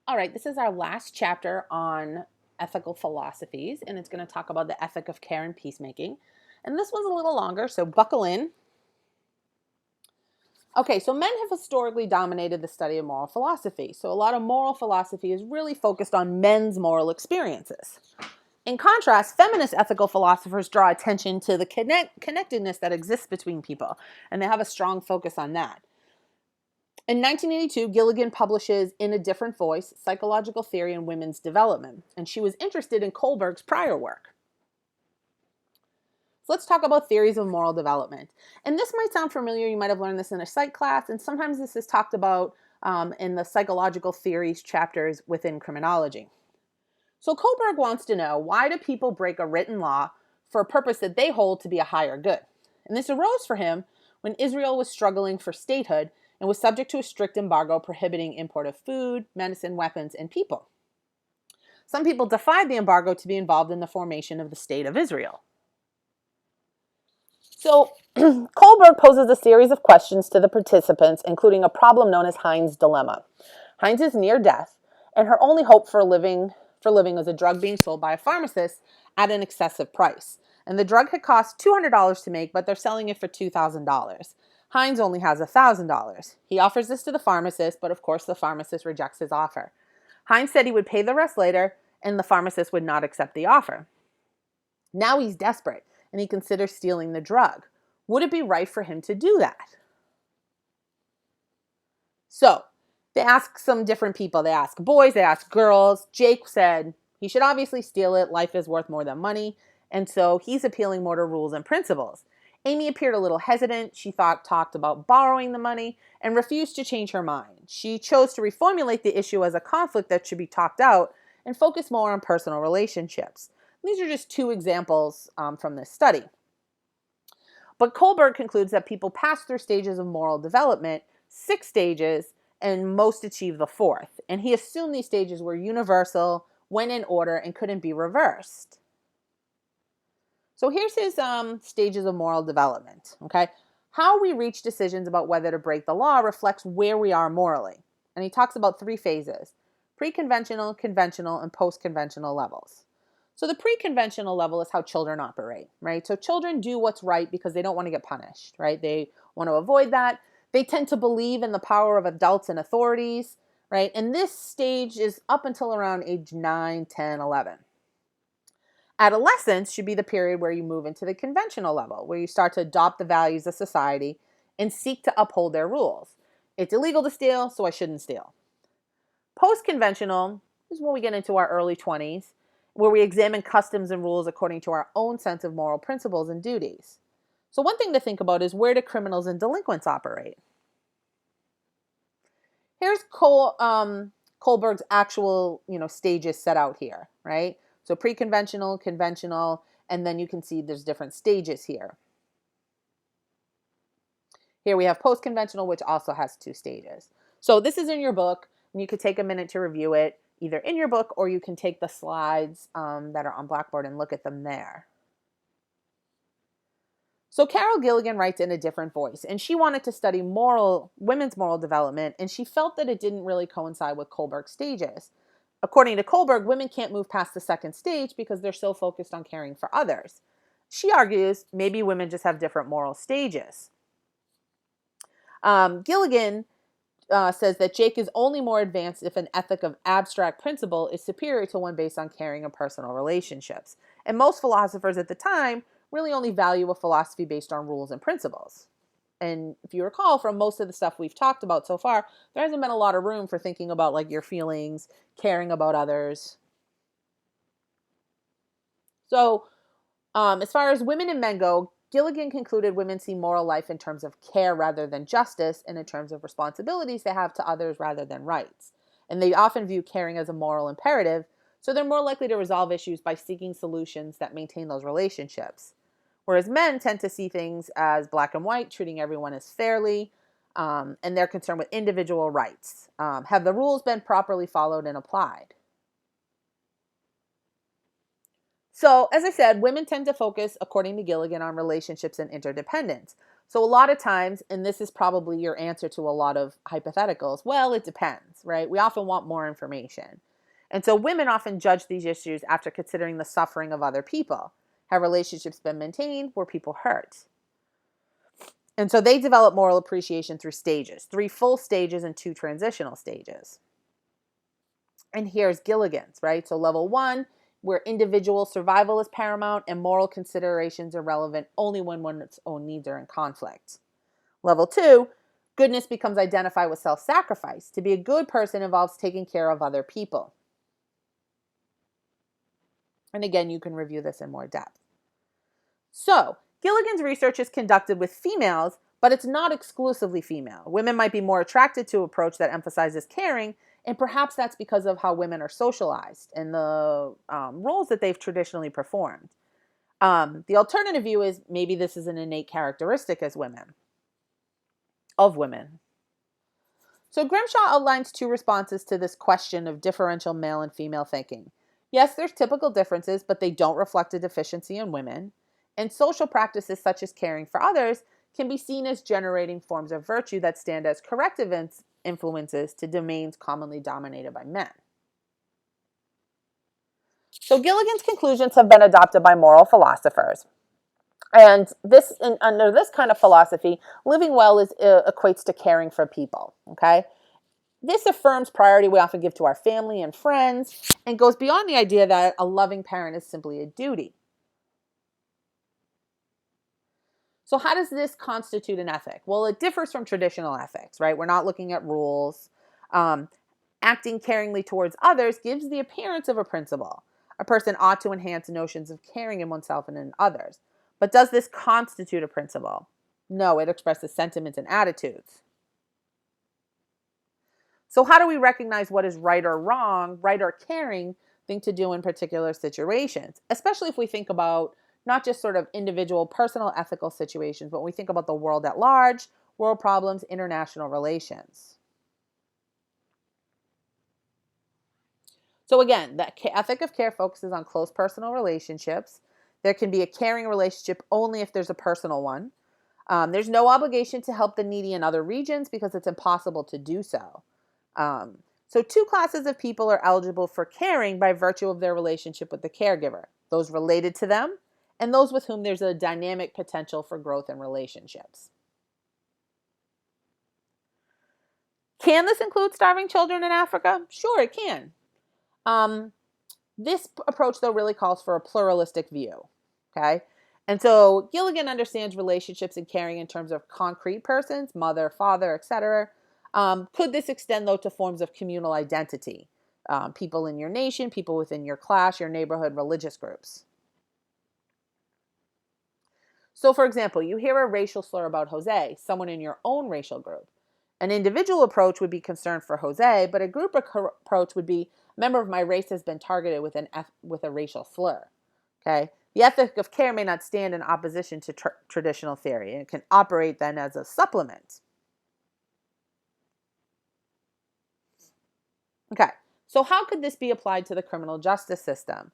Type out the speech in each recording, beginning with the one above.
All right, this is our last chapter on ethical philosophies, and it's going to talk about the ethic of care and peacemaking. And this one's a little longer, so buckle in. Okay, so men have historically dominated the study of moral philosophy. So a lot of moral philosophy is really focused on men's moral experiences. In contrast, feminist ethical philosophers draw attention to the connectedness that exists between people, and they have a strong focus on that. In 1982, Gilligan publishes In a Different Voice, Psychological Theory in Women's Development, and she was interested in Kohlberg's prior work. So let's talk about theories of moral development. And this might sound familiar. You might have learned this in a psych class, and sometimes this is talked about in the psychological theories chapters within criminology. So Kohlberg wants to know, why do people break a written law for a purpose that they hold to be a higher good? And this arose for him when Israel was struggling for statehood and was subject to a strict embargo prohibiting import of food, medicine, weapons, and people. Some people defied the embargo to be involved in the formation of the state of Israel. So Kohlberg poses a series of questions to the participants, including a problem known as Heinz' dilemma. Heinz is near death, and her only hope for living is a drug being sold by a pharmacist at an excessive price. And the drug had cost $200 to make, but they're selling it for $2,000. Heinz only has $1,000. He offers this to the pharmacist, but of course the pharmacist rejects his offer. Heinz said he would pay the rest later, and the pharmacist would not accept the offer. Now he's desperate, and he considers stealing the drug. Would it be right for him to do that? So they ask some different people. They ask boys, they ask girls. Jake said he should obviously steal it. Life is worth more than money. And so he's appealing more to rules and principles. Amy appeared a little hesitant. She talked about borrowing the money and refused to change her mind. She chose to reformulate the issue as a conflict that should be talked out and focus more on personal relationships. These are just two examples from this study. But Kohlberg concludes that people pass through stages of moral development, 6 stages, and most achieve the 4th. And he assumed these stages were universal, went in order, and couldn't be reversed. So here's his stages of moral development, okay? How we reach decisions about whether to break the law reflects where we are morally. And he talks about 3 phases: pre-conventional, conventional, and post-conventional levels. So the pre-conventional level is how children operate, right? So children do what's right because they don't want to get punished, right? They want to avoid that. They tend to believe in the power of adults and authorities, right? And this stage is up until around age 9, 10, 11. Adolescence should be the period where you move into the conventional level, where you start to adopt the values of society and seek to uphold their rules. It's illegal to steal, so I shouldn't steal. Post-conventional is when we get into our early 20s, where we examine customs and rules according to our own sense of moral principles and duties. So one thing to think about is, where do criminals and delinquents operate? Here's Kohlberg's actual, stages set out here, right? So pre-conventional, conventional, and then you can see there's different stages here. Here we have post-conventional, which also has 2 stages. So this is in your book, and you could take a minute to review it, either in your book, or you can take the slides that are on Blackboard and look at them there. So Carol Gilligan writes In a Different Voice, and she wanted to study women's moral development, and she felt that it didn't really coincide with Kohlberg's stages. According to Kohlberg, women can't move past the 2nd stage because they're so focused on caring for others. She argues maybe women just have different moral stages. Gilligan says that Jake is only more advanced if an ethic of abstract principle is superior to one based on caring and personal relationships. And most philosophers at the time really only value a philosophy based on rules and principles. And if you recall from most of the stuff we've talked about so far, there hasn't been a lot of room for thinking about like your feelings, caring about others. So as far as women and men go, Gilligan concluded women see moral life in terms of care rather than justice, and in terms of responsibilities they have to others rather than rights. And they often view caring as a moral imperative, so they're more likely to resolve issues by seeking solutions that maintain those relationships. Whereas men tend to see things as black and white, treating everyone as fairly, and they're concerned with individual rights. Have the rules been properly followed and applied? So, as I said, women tend to focus, according to Gilligan, on relationships and interdependence. So a lot of times, and this is probably your answer to a lot of hypotheticals, well, it depends, right? We often want more information. And so women often judge these issues after considering the suffering of other people. Have relationships been maintained? Were people hurt? And so they develop moral appreciation through stages, 3 full stages and 2 transitional stages. And here's Gilligan's, right? So level 1, where individual survival is paramount and moral considerations are relevant only when one's own needs are in conflict. Level 2, goodness becomes identified with self-sacrifice. To be a good person involves taking care of other people. And again, you can review this in more depth. So, Gilligan's research is conducted with females, but it's not exclusively female. Women might be more attracted to an approach that emphasizes caring, and perhaps that's because of how women are socialized and the roles that they've traditionally performed. The alternative view is maybe this is an innate characteristic of women. So Grimshaw outlines 2 responses to this question of differential male and female thinking. Yes, there's typical differences, but they don't reflect a deficiency in women. And social practices such as caring for others can be seen as generating forms of virtue that stand as corrective influences to domains commonly dominated by men. So Gilligan's conclusions have been adopted by moral philosophers. And under this kind of philosophy, living well equates to caring for people, okay? This affirms priority we often give to our family and friends and goes beyond the idea that a loving parent is simply a duty. So how does this constitute an ethic? Well, it differs from traditional ethics, right? We're not looking at rules. Acting caringly towards others gives the appearance of a principle. A person ought to enhance notions of caring in oneself and in others. But does this constitute a principle? No, it expresses sentiments and attitudes. So how do we recognize what is right or wrong, right or caring thing to do in particular situations? Especially if we think about not just sort of individual personal ethical situations, but we think about the world at large, world problems, international relations. So again, the ethic of care focuses on close personal relationships. There can be a caring relationship only if there's a personal one. There's no obligation to help the needy in other regions because it's impossible to do so. So 2 classes of people are eligible for caring by virtue of their relationship with the caregiver. Those related to them and those with whom there's a dynamic potential for growth in relationships. Can this include starving children in Africa? Sure, it can. This approach, though, really calls for a pluralistic view, okay? And so Gilligan understands relationships and caring in terms of concrete persons, mother, father, etc. Could this extend, though, to forms of communal identity? People in your nation, people within your class, your neighborhood, religious groups. So, for example, you hear a racial slur about Jose, someone in your own racial group. An individual approach would be concerned for Jose, but a group approach would be, a member of my race has been targeted with a racial slur. Okay? The ethic of care may not stand in opposition to traditional theory. It can operate then as a supplement. Okay, so how could this be applied to the criminal justice system?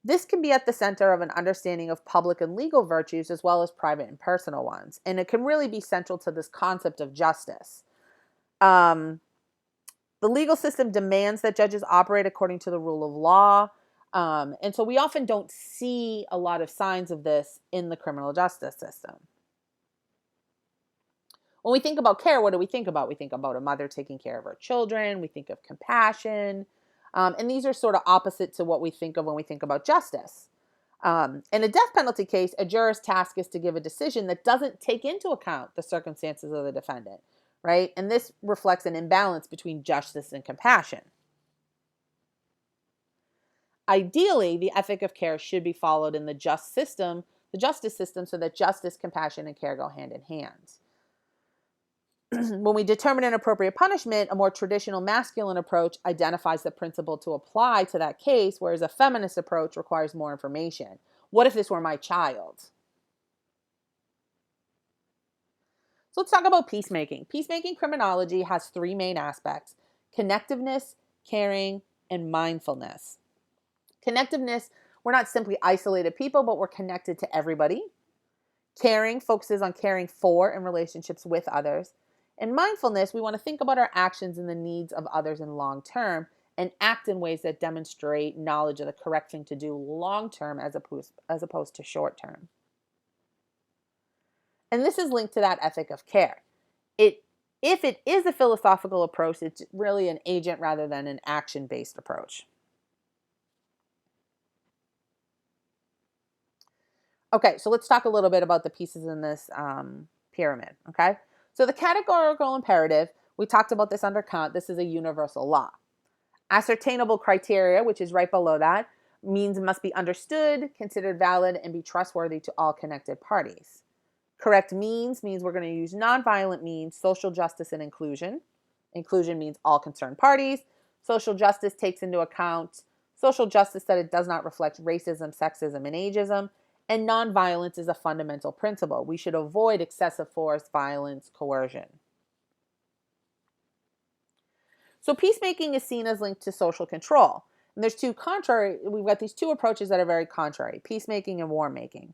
This can be at the center of an understanding of public and legal virtues as well as private and personal ones. And it can really be central to this concept of justice. The legal system demands that judges operate according to the rule of law. And so we often don't see a lot of signs of this in the criminal justice system. When we think about care, what do we think about? We think about a mother taking care of her children. We think of compassion. And these are sort of opposite to what we think of when we think about justice. In a death penalty case, a juror's task is to give a decision that doesn't take into account the circumstances of the defendant, right? And this reflects an imbalance between justice and compassion. Ideally, the ethic of care should be followed in the justice system, so that justice, compassion, and care go hand in hand. When we determine an appropriate punishment, a more traditional masculine approach identifies the principle to apply to that case, whereas a feminist approach requires more information. What if this were my child? So let's talk about peacemaking. Peacemaking criminology has 3 main aspects: connectiveness, caring, and mindfulness. Connectiveness, we're not simply isolated people, but we're connected to everybody. Caring focuses on caring for and relationships with others. And mindfulness, we want to think about our actions and the needs of others in long term and act in ways that demonstrate knowledge of the correct thing to do long term as opposed to short term. And this is linked to that ethic of care. If it is a philosophical approach, it's really an agent rather than an action-based approach. Okay, so let's talk a little bit about the pieces in this pyramid, okay? So the categorical imperative, we talked about this under Kant. This is a universal law. Ascertainable criteria, which is right below that, means it must be understood, considered valid, and be trustworthy to all connected parties. Correct means we're going to use nonviolent means, social justice, and inclusion. Inclusion means all concerned parties. Social justice takes into account social justice that it does not reflect racism, sexism, and ageism. And nonviolence is a fundamental principle. We should avoid excessive force, violence, coercion. So peacemaking is seen as linked to social control. And we've got these two approaches that are very contrary, peacemaking and war making.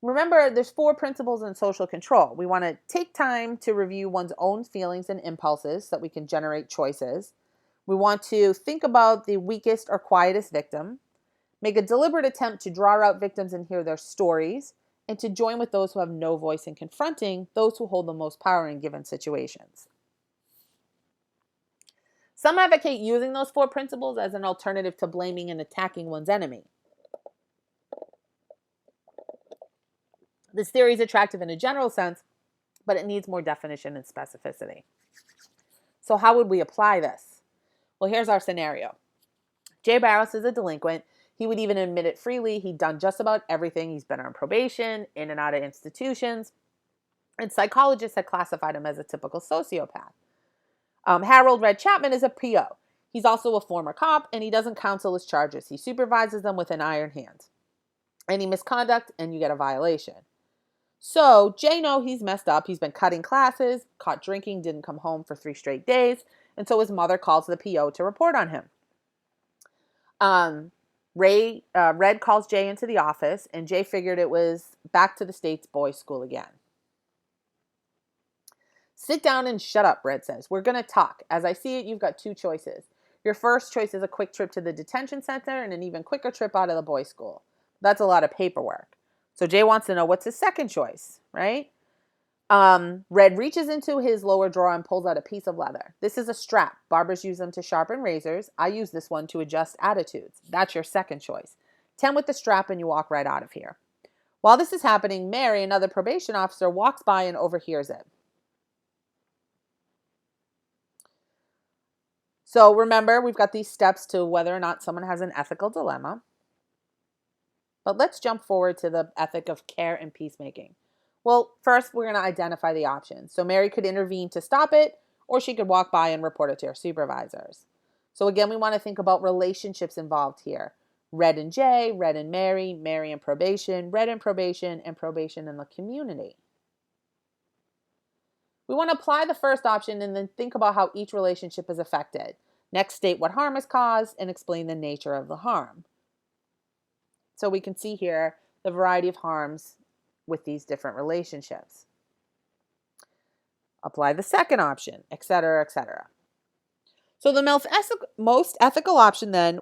Remember, there's 4 principles in social control. We want to take time to review one's own feelings and impulses so that we can generate choices. We want to think about the weakest or quietest victim, make a deliberate attempt to draw out victims and hear their stories, and to join with those who have no voice in confronting those who hold the most power in given situations. Some advocate using those 4 principles as an alternative to blaming and attacking one's enemy. This theory is attractive in a general sense, but it needs more definition and specificity. So how would we apply this? Well, here's our scenario. Jay Barrows is a delinquent. He would even admit it freely. He'd done just about everything. He's been on probation, in and out of institutions, and psychologists had classified him as a typical sociopath. Harold Red Chapman is a PO. He's also a former cop, and he doesn't counsel his charges. He supervises them with an iron hand. Any misconduct, and you get a violation. So Jay knows he's messed up. He's been cutting classes, caught drinking, didn't come home for 3 straight days. And so his mother calls the PO to report on him. Red calls Jay into the office, and Jay figured it was back to the States boys' school again. Sit down and shut up, Red says. We're going to talk. As I see it, you've got 2 choices. Your first choice is a quick trip to the detention center and an even quicker trip out of the boys' school. That's a lot of paperwork. So Jay wants to know what's his second choice, right? Red reaches into his lower drawer and pulls out a piece of leather. This is a strap. Barbers use them to sharpen razors. I use this one to adjust attitudes. That's your second choice. 10 with the strap and you walk right out of here. While this is happening, Mary, another probation officer, walks by and overhears it. So remember, we've got these steps to whether or not someone has an ethical dilemma. But let's jump forward to the ethic of care and peacemaking. Well, first, we're going to identify the options. So Mary could intervene to stop it, or she could walk by and report it to her supervisors. So again, we want to think about relationships involved here. Red and Jay, Red and Mary, Mary and probation, Red and probation in the community. We want to apply the first option and then think about how each relationship is affected. Next, state what harm is caused and explain the nature of the harm. So we can see here the variety of harms with these different relationships. Apply the second option, etc., etc. So the most ethical option then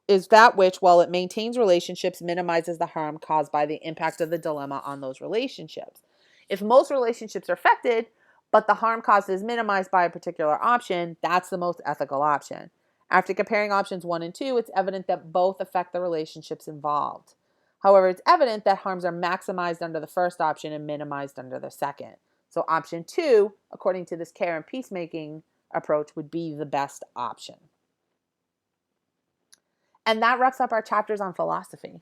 is that which, while it maintains relationships, minimizes the harm caused by the impact of the dilemma on those relationships. If most relationships are affected, but the harm caused is minimized by a particular option, that's the most ethical option. After comparing options 1 and 2, it's evident that both affect the relationships involved. However, it's evident that harms are maximized under the first option and minimized under the second. So option 2, according to this care and peacemaking approach, would be the best option. And that wraps up our chapters on philosophy.